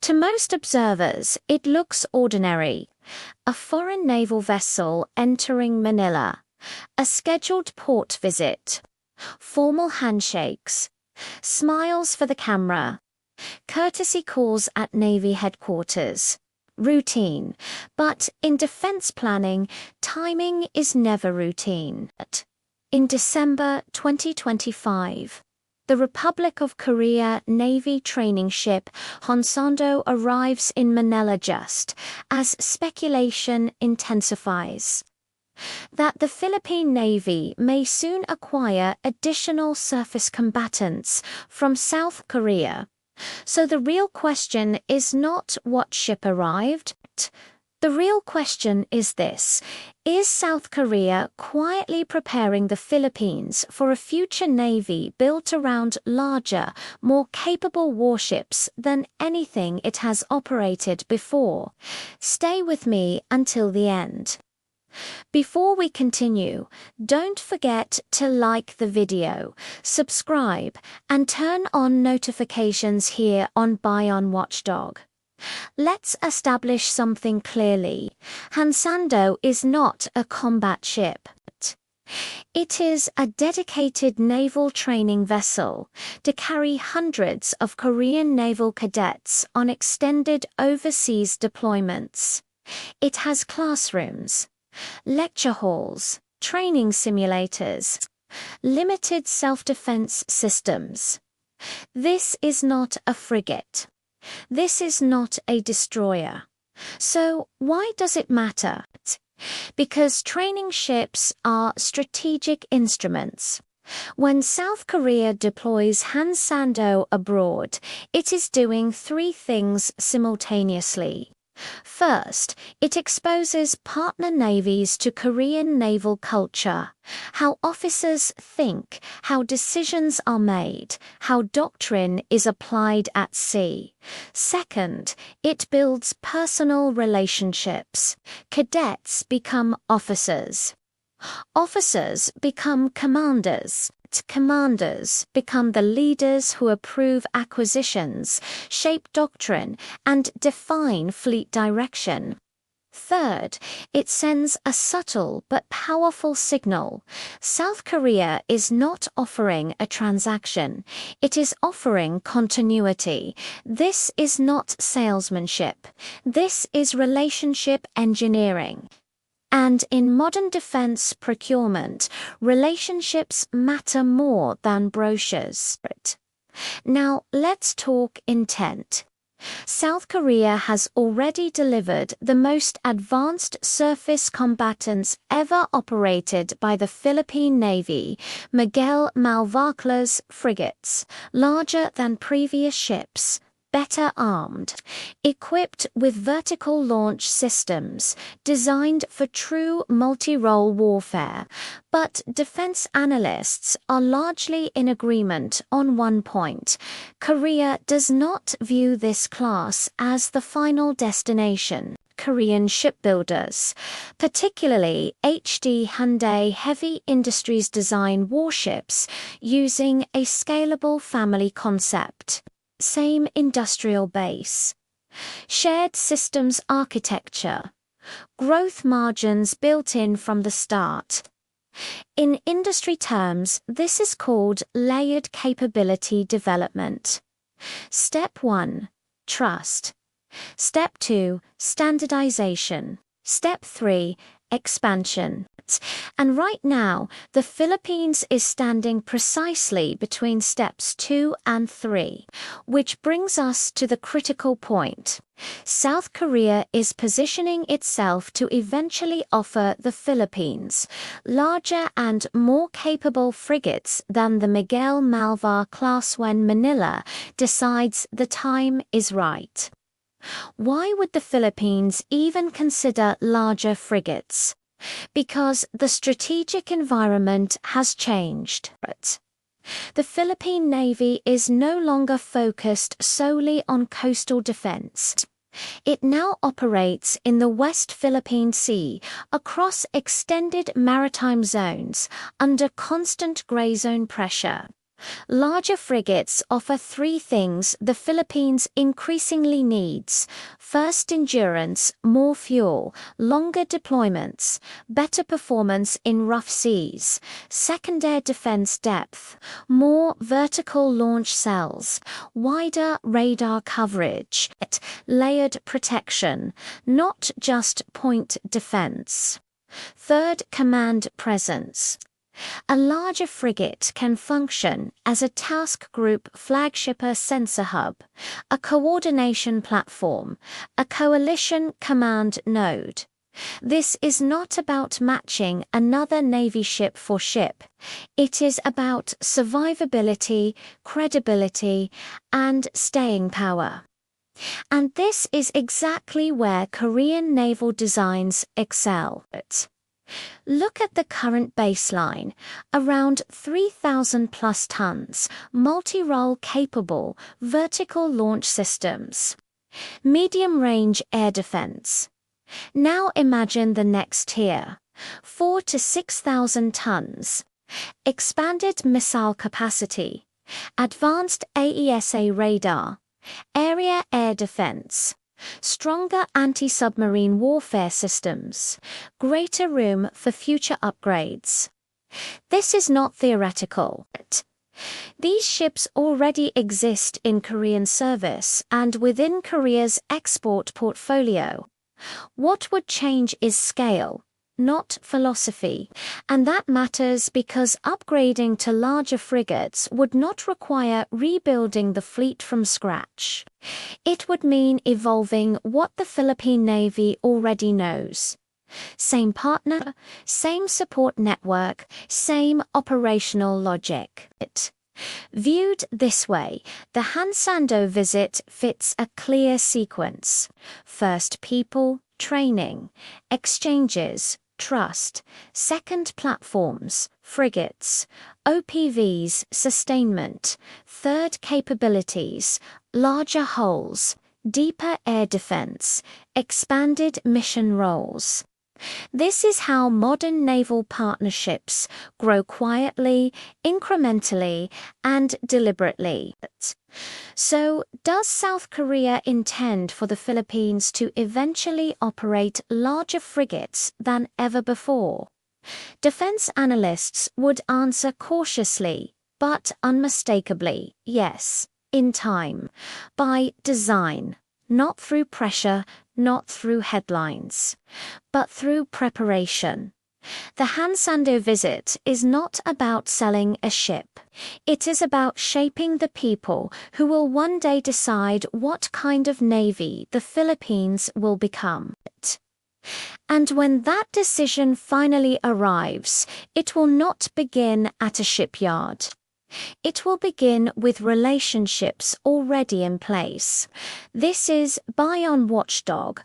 To most observers, it looks ordinary. A foreign naval vessel entering Manila. A scheduled port visit. Formal handshakes. Smiles for the camera. Courtesy calls at Navy headquarters. Routine. But in defense planning, timing is never routine. In December 2025, the Republic of Korea Navy training ship Hansando arrives in Manila just as speculation intensifies that the Philippine Navy may soon acquire additional surface combatants from South Korea. So the real question is not what ship arrived. The real question is this: is South Korea quietly preparing the Philippines for a future navy built around larger, more capable warships than anything it has operated before? Stay with me until the end. Before we continue, don't forget to like the video, subscribe, and turn on notifications here on Bayan Watchdog. Let's establish something clearly. Hansando is not a combat ship. It is a dedicated naval training vessel to carry hundreds of Korean naval cadets on extended overseas deployments. It has classrooms, lecture halls, training simulators, limited self-defense systems. This is not a frigate. This is not a destroyer. So why does it matter? Because training ships are strategic instruments. When South Korea deploys Hansando abroad, it is doing three things simultaneously. First, it exposes partner navies to Korean naval culture, how officers think, how decisions are made, how doctrine is applied at sea. Second, it builds personal relationships. Cadets become officers. Officers become commanders. Commanders become the leaders who approve acquisitions, shape doctrine, and define fleet direction. Third, it sends a subtle but powerful signal. South Korea is not offering a transaction. It is offering continuity. This is not salesmanship. This is relationship engineering. And in modern defense procurement, relationships matter more than brochures. Now, let's talk intent. South Korea has already delivered the most advanced surface combatants ever operated by the Philippine Navy, Miguel Malvarclas frigates, larger than previous ships, better armed, equipped with vertical launch systems designed for true multi-role warfare. But defense analysts are largely in agreement on one point: Korea does not view this class as the final destination. Korean shipbuilders, particularly HD Hyundai Heavy Industries design warships using a scalable family concept. Same industrial base. Shared systems architecture. Growth margins built in from the start. In industry terms, this is called layered capability development. Step 1. Trust. Step 2. Standardization. Step 3. Expansion. And right now, the Philippines is standing precisely between steps 2 and 3, which brings us to the critical point. South Korea is positioning itself to eventually offer the Philippines larger and more capable frigates than the Miguel Malvar class when Manila decides the time is right. Why would the Philippines even consider larger frigates? Because the strategic environment has changed. The Philippine Navy is no longer focused solely on coastal defense. It now operates in the West Philippine Sea, across extended maritime zones, under constant gray zone pressure. Larger frigates offer three things the Philippines increasingly needs. First, endurance, more fuel, longer deployments, better performance in rough seas. Second, air defense depth, more vertical launch cells, wider radar coverage, layered protection, not just point defense. Third, command presence. A larger frigate can function as a task group flagship, a sensor hub, a coordination platform, a coalition command node. This is not about matching another Navy ship for ship. It is about survivability, credibility, and staying power. And this is exactly where Korean naval designs excel. Look at the current baseline, around 3,000 plus tons, multi-role capable, vertical launch systems. Medium-range air defense. Now imagine the next tier, 4 to 6,000 tons. Expanded missile capacity, advanced AESA radar, area air defense. Stronger anti-submarine warfare systems, greater room for future upgrades. This is not theoretical. These ships already exist in Korean service and within Korea's export portfolio. What would change is scale, not philosophy, and that matters because upgrading to larger frigates would not require rebuilding the fleet from scratch. It would mean evolving what the Philippine Navy already knows. Same partner, same support network, same operational logic. Viewed this way, the Hansando visit fits a clear sequence. First, people, training, exchanges, trust. Second, platforms, frigates, OPVs, sustainment. Third, capabilities, larger hulls, deeper air defense, expanded mission roles. This is how modern naval partnerships grow quietly, incrementally, and deliberately. So, does South Korea intend for the Philippines to eventually operate larger frigates than ever before? Defense analysts would answer cautiously, but unmistakably, yes, in time, by design, not through pressure, not through headlines, but through preparation. The Hansando visit is not about selling a ship. It is about shaping the people who will one day decide what kind of navy the Philippines will become. And when that decision finally arrives, it will not begin at a shipyard. It will begin with relationships already in place. This is Bayan Watchdog,